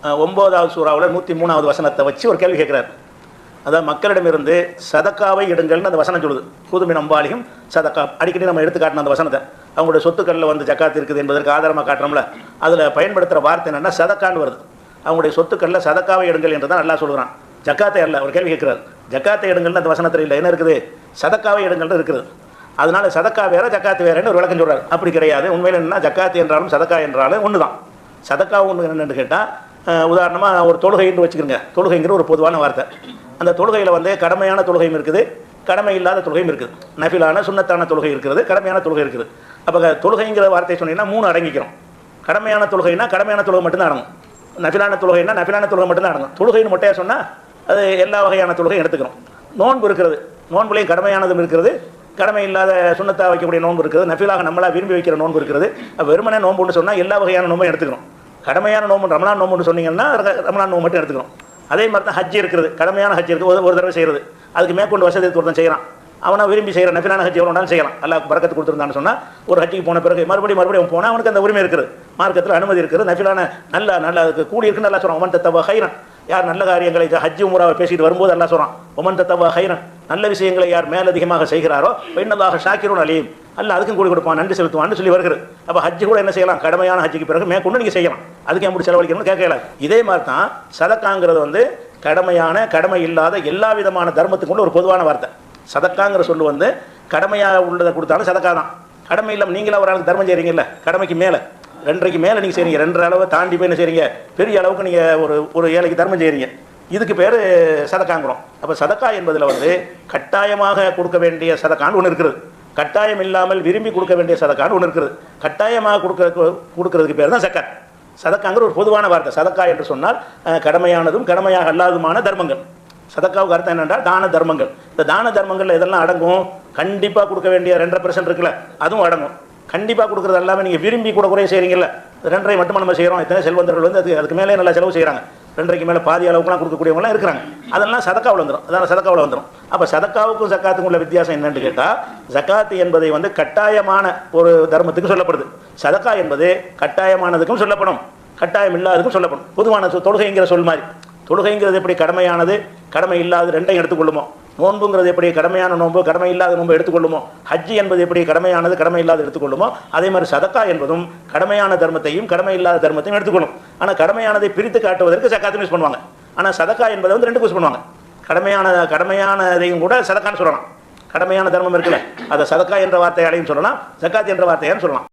9வது சூறாவில் 103வது வசனத்தை வச்சு ஒரு கேள்வி கேட்குறாரு. அதாவது மக்களிடமிருந்து சதக்காவை எடுங்கள்னு அந்த வசனம் சொல்லுது. கூதுமின் அம்பாலியும் சதக்கா அடிக்கடி நம்ம எடுத்து காட்டின அந்த வசனத்தை அவங்களுடைய சொத்துக்களில் வந்து ஜக்காத் இருக்குது என்பதற்கு ஆதாரமாக காட்டுறோம்ல. அதில் பயன்படுத்துகிற வார்த்தை என்னென்னா சதக்கான்னு வருது. அவங்களுடைய சொத்துக்களில் சதக்காவை எடுங்கள் என்று தான் நல்லா சொல்கிறான். ஜக்காத்தை அல்ல. ஒரு கேள்வி கேட்குறாரு, ஜக்காத்தை எடுங்கள்னு அந்த வசனத்தில் இல்லை, என்ன இருக்குது? சதக்காவை எடுங்கள்னு இருக்குது. அதனால சதக்கா வேறு ஜக்காத்து வேறுன்னு ஒரு விளக்கம் சொல்கிறார். அப்படி கிடையாது. உண்மையில் என்னன்னா ஜக்காத்து என்றாலும் சதக்கா என்றாலும் ஒன்று தான். சதக்கா ஒன்று என்னென்னு கேட்டால், உதாரணமாக ஒரு தொழுகைன்னு வச்சுக்கிறோங்க. தொழுகைங்கிற ஒரு பொதுவான வார்த்தை. அந்த தொழுகையில் வந்து கடமையான தொழுகையும் இருக்குது, கடமை இல்லாத தொழுகையும் இருக்குது. நஃபிலான சுன்னத்தான தொழுகை இருக்கிறது, கடமையான தொழுகை இருக்குது. அப்போ தொழுகைங்கிற வார்த்தை சொன்னீங்கன்னா 3 அடங்கிக்கிறோம். கடமையான தொழுகைனா கடமையான தொழுகை மட்டும்தான் அடங்கும். நஃபிலான தொழுகைனா நஃபிலான தொழுகை மட்டும்தான் அடங்கும். தொழுகைன்னு மொட்டையாக சொன்னால் அது எல்லா வகையான தொழுகையும் எடுத்துக்கிறோம். நோன்பு இருக்கிறது, நோன்புலையும் கடமையானதும் இருக்கிறது, கடமை இல்லாத சுண்ணத்தாக வைக்கக்கூடிய நோன்பு இருக்கிறது, நஃபிலாக நம்மளாக விரும்பி வைக்கிற நோன்பு இருக்கிறது. வெறுமனே நோன்புன்னு சொன்னால் எல்லா வகையான நோன்பும் எடுத்துக்கிறோம். கடமையான நோன்பு ரமலான் நோம்புன்னு சொன்னீங்கன்னா ரமலான் நோம்பு மட்டும் எடுத்துக்கிறோம். அதே மாதிரி தான் ஹஜ் இருக்கிறது, கடமையான ஹஜ் இருக்குது, ஒரு தடவை செய்கிறது. அதுக்கு மேற்கொண்டு வசதி ஒருத்தன் செய்கிறான், அவனை விரும்பி செய்கிற நஃபிலான ஹஜ் எவ்வளோ நாளும் செய்யலாம். அல்லாஹ் பரக்கத்து கொடுத்துருந்தான்னு சொன்னால் ஒரு ஹஜ்ஜுக்கு போன பிறகு மறுபடியும் போனால் அவனுக்கு அந்த உரிமை இருக்குது, மார்க்கத்தில் அனுமதி இருக்குது. நஃபிலான நல்ல அதுக்கு கூடி இருக்குன்னு நல்லா சொல்கிறான். ஒமன் தத்தவா ஹைரன், யார் நல்ல காரியங்களை ஹஜ்ஜு உம்ராவை பேசிட்டு வரும்போது எல்லாம் சொல்கிறான். ஒமன் தத்தவா ஹைரன், நல்ல விஷயங்களை யார் மேலதிகமாக செய்கிறாரோ இன்னதாக ஷாக்கிரும் அலீம், அல்ல அதுக்கும் கூடி கொடுப்பான், நன்றி செலுத்துவான்னு சொல்லி வருகிறது. அப்போ ஹஜ்ஜு கூட என்ன செய்யலாம்? கடமையான ஹஜ்ஜுக்கு பிறகு மேற்கொண்டு நீங்கள் செய்யலாம். அதுக்கு எப்படி செலவழிக்கணும்னு கேட்கல. இதே மாதிரி தான் சதக்காங்கிறது வந்து கடமையான கடமை இல்லாத எல்லா விதமான தர்மத்துக்குள்ள ஒரு பொதுவான வார்த்தை. சதக்காங்கிற சொல்லு வந்து கடமையாக உள்ளதை கொடுத்தாலும் சதக்கா தான். கடமை இல்லாமல் நீங்களா ஒரு ஆளுக்கு தர்மம் செய்கிறீங்கல்ல, கடமைக்கு மேலே 2.5க்கு மேலே நீங்கள் செய்கிறீங்க, 2.5 அளவு தாண்டி போய் என்ன செய்கிறீங்க, பெரிய அளவுக்கு நீங்கள் ஒரு ஏழைக்கு தர்மம் செய்கிறீங்க, இதுக்கு பேர் சதக்காங்கிறோம். அப்போ சதக்கா என்பதில் வந்து கட்டாயமாக கொடுக்க வேண்டிய சதக்கான்னு ஒன்று இருக்கிறது, கட்டாயம் இல்லாமல் விரும்பி கொடுக்க வேண்டிய சதக்கான்னு ஒன்று இருக்கிறது. கட்டாயமாக கொடுக்கறதுக்கு பேர் தான் சக்காத். சதக்காங்கிற ஒரு பொதுவான வார்த்தை. சதக்கா என்று சொன்னால் கடமையானதும் கடமையாக அல்லாததுமான தர்மங்கள். சதக்காவுக்கு அர்த்தம் என்னென்றால் தான தர்மங்கள். இந்த தான தர்மங்களில் இதெல்லாம் அடங்கும். கண்டிப்பாக கொடுக்க வேண்டிய 2.5% இருக்குல்ல, அதுவும் அடங்கும். கண்டிப்பாக கொடுக்குறது எல்லாமே நீங்கள் விரும்பி கூட குறைய செய்கிறீங்கல்ல, 2.5 மட்டும் நம்ம செய்கிறோம். எத்தனை செல்வந்தர்கள் வந்து அதுக்கு மேலே நல்லா செலவு செய்கிறாங்க, 2.5க்கு மேலே பாதி அளவுக்குலாம் கொடுக்கக்கூடியவங்களாம் இருக்கிறாங்க. அதெல்லாம் சதக்காவில் வந்துடும். அதான் சதக்காவில் வந்துடும். அப்போ சதக்காவுக்கும் ஜக்காத்துக்கும் உள்ள வித்தியாசம் என்னென்னு கேட்டால், ஜக்காத்து என்பதை வந்து கட்டாயமான ஒரு தர்மத்துக்கு சொல்லப்படுது, சதக்கா என்பது கட்டாயமானதுக்கும் சொல்லப்படும், கட்டாயம் இல்லாததுக்கும் சொல்லப்படும். பொதுவான தொழுகைங்கிற சொல் மாதிரி, தொழுகைங்கிறது எப்படி கடமையானது கடமை இல்லாத 2ஐயும் எடுத்துக்கொள்ளுமோ, நோன்புங்கிறது எப்படி கடமையான நோன்பு கடமை இல்லாத நோன்பு எடுத்துக்கொள்ளுமோ, ஹஜ்ஜி என்பது எப்படி கடமையானது கடமை இல்லாத எடுத்துக்கொள்ளுமோ, அதே மாதிரி சதக்கா என்பதும் கடமையான தர்மத்தையும் கடமை இல்லாத தர்மத்தையும் எடுத்துக்கொள்ளும். ஆனால் கடமையானதை பிரித்து காட்டுவதற்கு சக்காத்து யூஸ் பண்ணுவாங்க. ஆனால் சதக்கா என்பதை வந்து 2க்கு யூஸ் பண்ணுவாங்க. கடமையானதையும் கூட சதக்கான்னு சொல்லலாம். கடமையான தர்மம் இருக்குல்ல, அதை சதக்கா என்ற வார்த்தையாலையும் சொல்லலாம், ஜக்காத் என்ற வார்த்தையாலும் சொல்லலாம்.